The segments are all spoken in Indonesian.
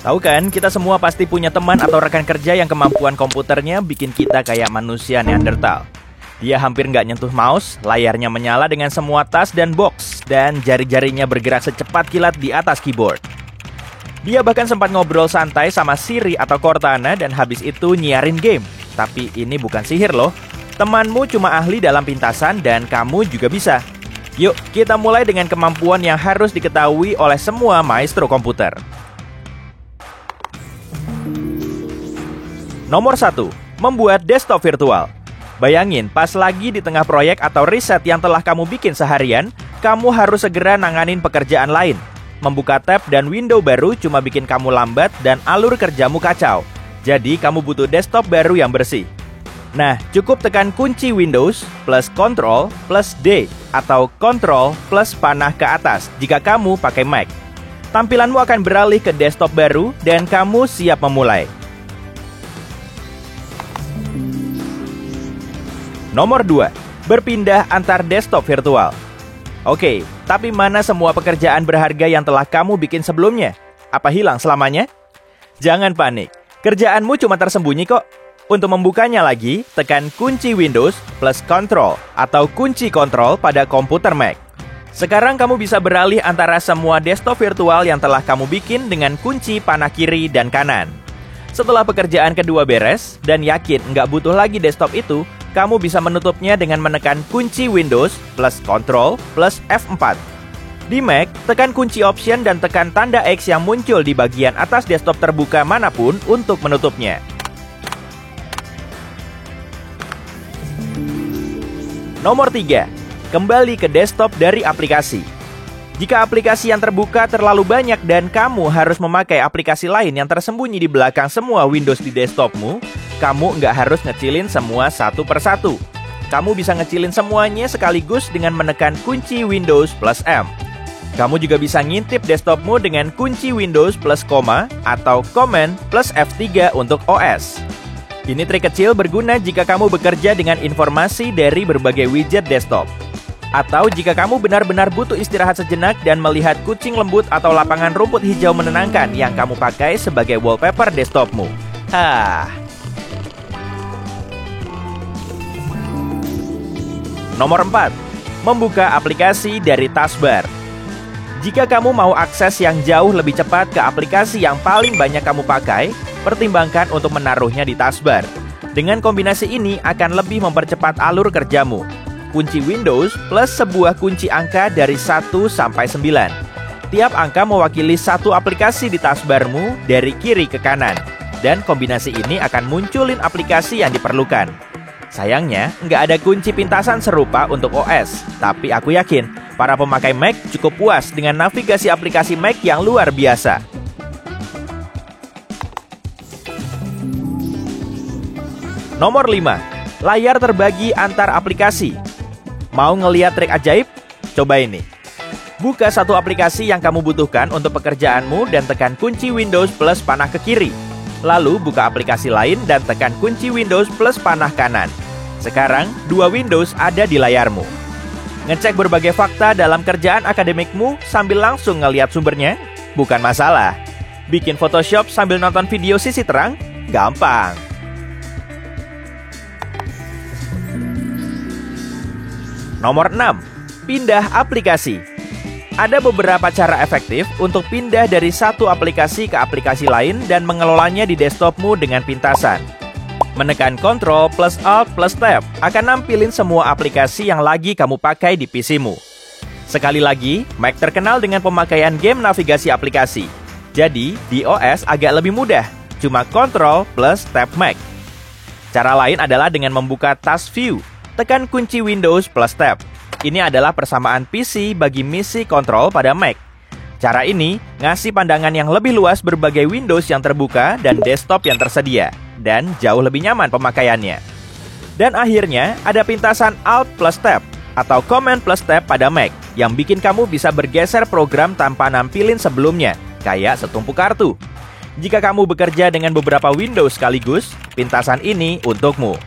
Tahu kan, kita semua pasti punya teman atau rekan kerja yang kemampuan komputernya bikin kita kayak manusia Neanderthal. Dia hampir nggak nyentuh mouse, layarnya menyala dengan semua tas dan box, dan jari-jarinya bergerak secepat kilat di atas keyboard. Dia bahkan sempat ngobrol santai sama Siri atau Cortana dan habis itu nyiarin game. Tapi ini bukan sihir loh. Temanmu cuma ahli dalam pintasan dan kamu juga bisa. Yuk, kita mulai dengan kemampuan yang harus diketahui oleh semua maestro komputer. Nomor 1. Membuat desktop virtual. Bayangin, pas lagi di tengah proyek atau riset yang telah kamu bikin seharian, kamu harus segera nanganin pekerjaan lain. Membuka tab dan window baru cuma bikin kamu lambat dan alur kerjamu kacau. Jadi, kamu butuh desktop baru yang bersih. Nah, cukup tekan kunci Windows plus Ctrl plus D atau Ctrl plus panah ke atas jika kamu pakai Mac. Tampilanmu akan beralih ke desktop baru dan kamu siap memulai. Nomor 2. Berpindah antar desktop virtual. Oke, tapi mana semua pekerjaan berharga yang telah kamu bikin sebelumnya? Apa hilang selamanya? Jangan panik, kerjaanmu cuma tersembunyi kok. Untuk membukanya lagi, tekan kunci Windows plus Ctrl atau kunci Ctrl pada komputer Mac. Sekarang kamu bisa beralih antara semua desktop virtual yang telah kamu bikin dengan kunci panah kiri dan kanan. Setelah pekerjaan kedua beres dan yakin nggak butuh lagi desktop itu, kamu bisa menutupnya dengan menekan kunci Windows plus Ctrl plus F4. Di Mac, tekan kunci Option dan tekan tanda X yang muncul di bagian atas desktop terbuka manapun untuk menutupnya. Nomor 3. Kembali ke desktop dari aplikasi. Jika aplikasi yang terbuka terlalu banyak dan kamu harus memakai aplikasi lain yang tersembunyi di belakang semua Windows di desktopmu, kamu nggak harus ngecilin semua satu persatu. Kamu bisa ngecilin semuanya sekaligus dengan menekan kunci Windows plus M. Kamu juga bisa ngintip desktopmu dengan kunci Windows plus koma atau Command plus F3 untuk OS. Ini trik kecil berguna jika kamu bekerja dengan informasi dari berbagai widget desktop. Atau jika kamu benar-benar butuh istirahat sejenak dan melihat kucing lembut atau lapangan rumput hijau menenangkan yang kamu pakai sebagai wallpaper desktopmu. Nomor 4. Membuka aplikasi dari taskbar. Jika kamu mau akses yang jauh lebih cepat ke aplikasi yang paling banyak kamu pakai, pertimbangkan untuk menaruhnya di taskbar. Dengan kombinasi ini akan lebih mempercepat alur kerjamu. Kunci Windows plus sebuah kunci angka dari 1 sampai 9. Tiap angka mewakili satu aplikasi di taskbarmu dari kiri ke kanan. Dan kombinasi ini akan munculin aplikasi yang diperlukan. Sayangnya, nggak ada kunci pintasan serupa untuk OS. Tapi aku yakin, para pemakai Mac cukup puas dengan navigasi aplikasi Mac yang luar biasa. Nomor 5. Layar terbagi antar aplikasi. Mau ngeliat trik ajaib? Coba ini. Buka satu aplikasi yang kamu butuhkan untuk pekerjaanmu dan tekan kunci Windows plus panah ke kiri. Lalu buka aplikasi lain dan tekan kunci Windows plus panah kanan. Sekarang, dua Windows ada di layarmu. Ngecek berbagai fakta dalam kerjaan akademikmu sambil langsung ngeliat sumbernya? Bukan masalah. Bikin Photoshop sambil nonton video sisi terang? Gampang. Nomor 6. Pindah aplikasi. Ada beberapa cara efektif untuk pindah dari satu aplikasi ke aplikasi lain dan mengelolanya di desktopmu dengan pintasan. Menekan Ctrl plus Alt plus Tab akan nampilin semua aplikasi yang lagi kamu pakai di PC-mu. Sekali lagi, Mac terkenal dengan pemakaian game navigasi aplikasi. Jadi, di OS agak lebih mudah, cuma Ctrl plus Tab Mac. Cara lain adalah dengan membuka Task View. Tekan kunci Windows plus Tab. Ini adalah persamaan PC bagi misi kontrol pada Mac. Cara ini ngasih pandangan yang lebih luas berbagai Windows yang terbuka dan desktop yang tersedia, dan jauh lebih nyaman pemakaiannya. Dan akhirnya ada pintasan Alt plus Tab atau Command plus Tab pada Mac yang bikin kamu bisa bergeser program tanpa nampilin sebelumnya, kayak setumpuk kartu. Jika kamu bekerja dengan beberapa Windows sekaligus, pintasan ini untukmu.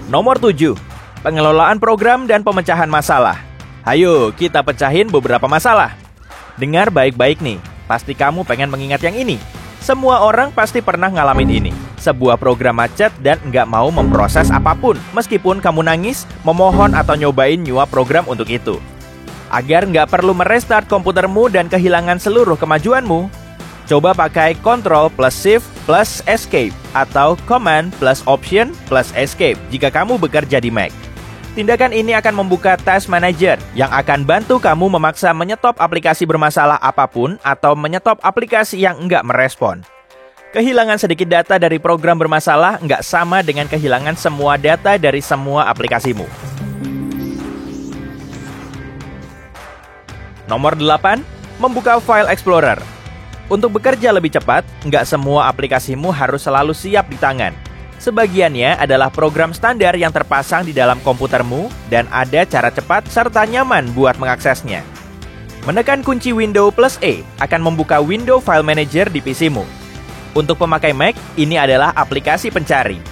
Nomor 7. Pengelolaan program dan pemecahan masalah. Hayo, kita pecahin beberapa masalah. Dengar baik-baik nih, pasti kamu pengen mengingat yang ini. Semua orang pasti pernah ngalamin ini. Sebuah program macet dan nggak mau memproses apapun, meskipun kamu nangis, memohon atau nyobain nyuap program untuk itu. Agar nggak perlu merestart komputermu dan kehilangan seluruh kemajuanmu, coba pakai Ctrl plus Shift plus Escape atau Command plus Option plus Escape jika kamu bekerja di Mac. Tindakan ini akan membuka Task Manager yang akan bantu kamu memaksa menyetop aplikasi bermasalah apapun atau menyetop aplikasi yang enggak merespon. Kehilangan sedikit data dari program bermasalah enggak sama dengan kehilangan semua data dari semua aplikasimu. Nomor 8, membuka File Explorer. Untuk bekerja lebih cepat, enggak semua aplikasimu harus selalu siap di tangan. Sebagiannya adalah program standar yang terpasang di dalam komputermu dan ada cara cepat serta nyaman buat mengaksesnya. Menekan kunci Windows plus E akan membuka Windows File Manager di PC-mu. Untuk pemakai Mac, ini adalah aplikasi pencari.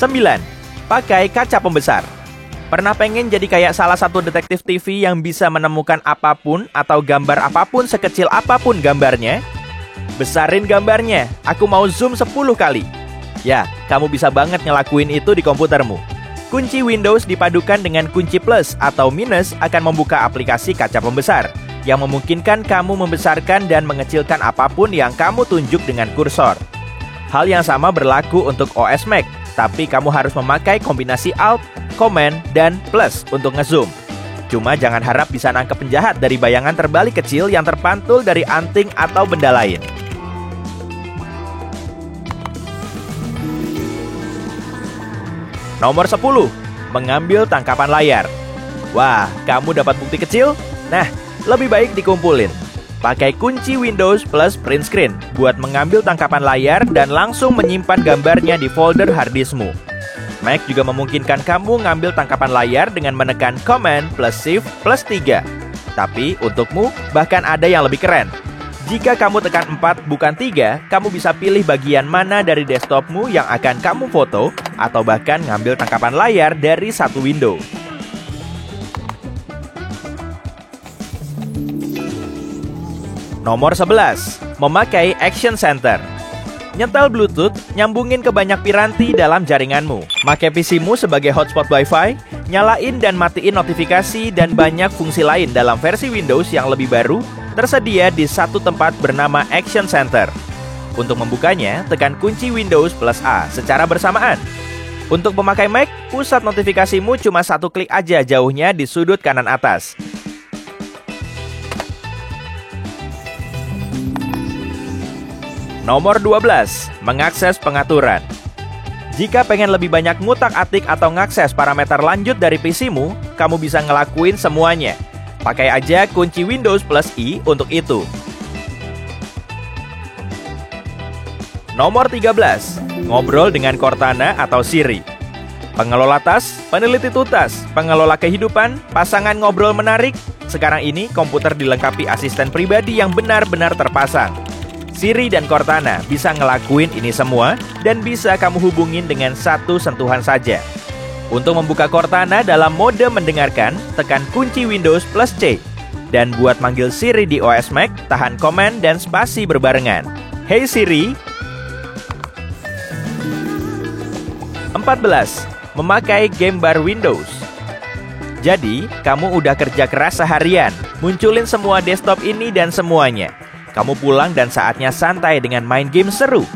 9. Pakai kaca pembesar. Pernah pengen jadi kayak salah satu detektif TV yang bisa menemukan apapun atau gambar apapun sekecil apapun gambarnya? Besarin gambarnya, aku mau zoom 10 kali. Ya, kamu bisa banget ngelakuin itu di komputermu. Kunci Windows dipadukan dengan kunci plus atau minus akan membuka aplikasi kaca pembesar yang memungkinkan kamu membesarkan dan mengecilkan apapun yang kamu tunjuk dengan kursor. Hal yang sama berlaku untuk OS Mac, tapi kamu harus memakai kombinasi Alt, Command, dan Plus untuk ngezoom. Cuma jangan harap bisa nangkep penjahat dari bayangan terbalik kecil yang terpantul dari anting atau benda lain. Nomor 10, mengambil tangkapan layar. Wah, kamu dapat bukti kecil? Nah, lebih baik dikumpulin. Pakai kunci Windows plus Print Screen buat mengambil tangkapan layar dan langsung menyimpan gambarnya di folder harddiskmu. Mac juga memungkinkan kamu ngambil tangkapan layar dengan menekan Command plus Shift plus 3. Tapi untukmu, bahkan ada yang lebih keren. Jika kamu tekan 4 bukan 3, kamu bisa pilih bagian mana dari desktopmu yang akan kamu foto, atau bahkan ngambil tangkapan layar dari satu window. Nomor 11, memakai Action Center. Nyetel Bluetooth, nyambungin ke banyak piranti dalam jaringanmu. Pakai PC-mu sebagai hotspot Wi-Fi, nyalain dan matiin notifikasi dan banyak fungsi lain dalam versi Windows yang lebih baru, tersedia di satu tempat bernama Action Center. Untuk membukanya, tekan kunci Windows plus A secara bersamaan. Untuk pemakai Mac, pusat notifikasimu cuma satu klik aja jauhnya di sudut kanan atas. Nomor 12, mengakses pengaturan. Jika pengen lebih banyak ngutak-atik atau ngakses parameter lanjut dari PC-mu, kamu bisa ngelakuin semuanya. Pakai aja kunci Windows plus I untuk itu. Nomor 13, ngobrol dengan Cortana atau Siri. Pengelola tas, peneliti tutas, pengelola kehidupan, pasangan ngobrol menarik. Sekarang ini komputer dilengkapi asisten pribadi yang benar-benar terpasang. Siri dan Cortana bisa ngelakuin ini semua dan bisa kamu hubungin dengan satu sentuhan saja. Untuk membuka Cortana dalam mode mendengarkan, tekan kunci Windows plus C. Dan buat manggil Siri di OS Mac, tahan Command dan spasi berbarengan. Hey Siri. 14. Memakai game bar Windows. Jadi, kamu udah kerja keras seharian, munculin semua desktop ini dan semuanya. Kamu pulang dan saatnya santai dengan main game seru.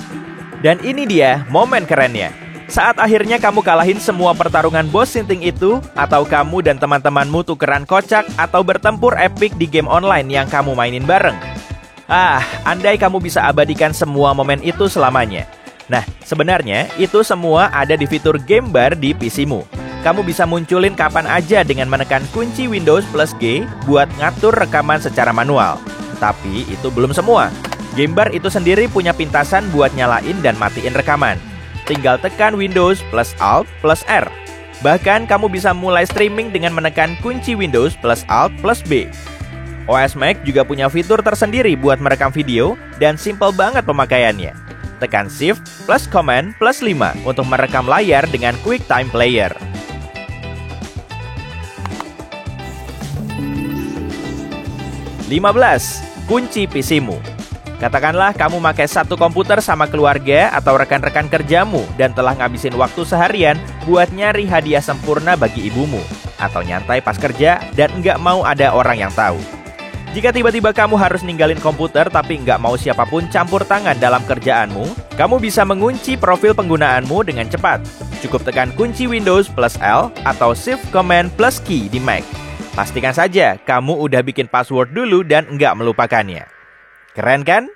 Dan ini dia momen kerennya. Saat akhirnya kamu kalahin semua pertarungan bos sinting itu, atau kamu dan teman-temanmu tukeran kocak atau bertempur epic di game online yang kamu mainin bareng. Andai kamu bisa abadikan semua momen itu selamanya. Nah, sebenarnya itu semua ada di fitur game bar di PC-mu. Kamu bisa munculin kapan aja dengan menekan kunci Windows plus G buat ngatur rekaman secara manual. Tapi itu belum semua. Game bar itu sendiri punya pintasan buat nyalain dan matiin rekaman. Tinggal tekan Windows plus Alt plus R. Bahkan kamu bisa mulai streaming dengan menekan kunci Windows plus Alt plus B. OS Mac juga punya fitur tersendiri buat merekam video dan simple banget pemakaiannya. Tekan Shift plus Command plus 5 untuk merekam layar dengan QuickTime Player. 15. Kunci PC-mu. Katakanlah kamu pakai satu komputer sama keluarga atau rekan-rekan kerjamu dan telah ngabisin waktu seharian buat nyari hadiah sempurna bagi ibumu, atau nyantai pas kerja dan nggak mau ada orang yang tahu. Jika tiba-tiba kamu harus ninggalin komputer tapi nggak mau siapapun campur tangan dalam kerjaanmu, kamu bisa mengunci profil penggunaanmu dengan cepat. Cukup tekan kunci Windows plus L atau Shift Command plus Key di Mac. Pastikan saja kamu udah bikin password dulu dan nggak melupakannya. Keren kan?